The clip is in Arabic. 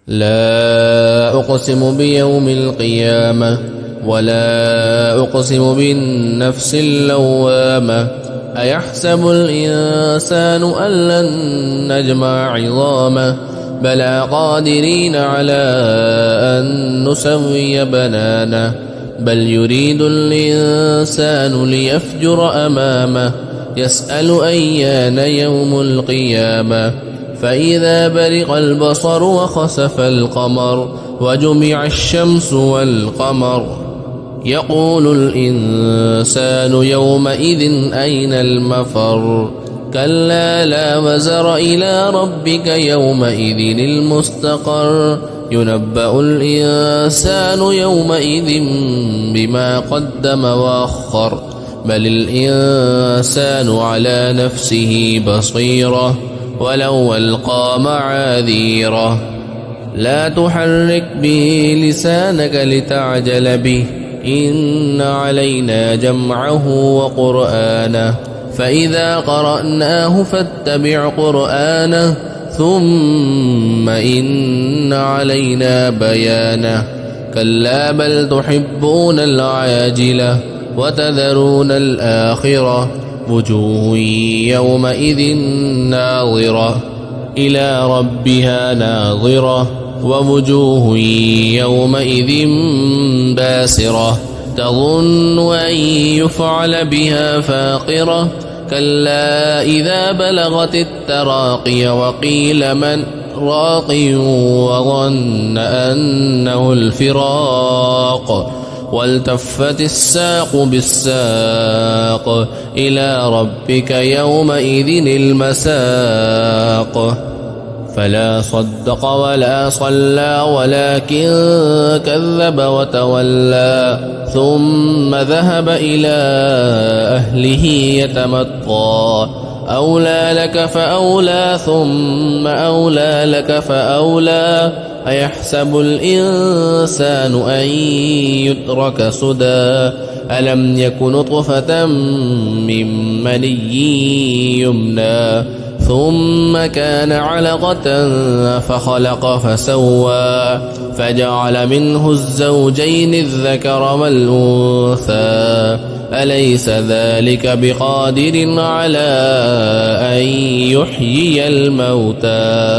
لا أقسم بيوم القيامة ولا أقسم بالنفس اللوامة أيحسب الإنسان أن لن نجمع عظامه بلى قادرين على أن نسوي بنانه بل يريد الإنسان ليفجر أمامه يسأل أيان يوم القيامة فإذا برق البصر وخسف القمر وجمع الشمس والقمر يقول الإنسان يومئذ أين المفر كلا لا وزر إلى ربك يومئذ المستقر ينبأ الإنسان يومئذ بما قدم وأخر بل الإنسان على نفسه بصيرة ولو ألقى معاذيره لا تحرك به لسانك لتعجل به إن علينا جمعه وقرآنه فإذا قرأناه فاتبع قرآنه ثم إن علينا بيانه كلا بل تحبون العاجلة وتذرون الآخرة وجوه يومئذ ناظرة إلى ربها ناظرة ووجوه يومئذ باسرة تظن أن يفعل بها فاقرة كلا إذا بلغت التراقي وقيل من راق وظن أنه الفراق والتفت الساق بالساق إلى ربك يومئذ المساق فلا صدق ولا صلى ولكن كذب وتولى ثم ذهب إلى أهله يتمطى أولى لك فأولى ثم أولى لك فأولى أيحسب الإنسان أن يترك سدى ألم يك نطفة من مني يمنى ثم كان علقة فخلق فسوى فجعل منه الزوجين الذكر والأنثى أليس ذلك بقادر على أن يحيي الموتى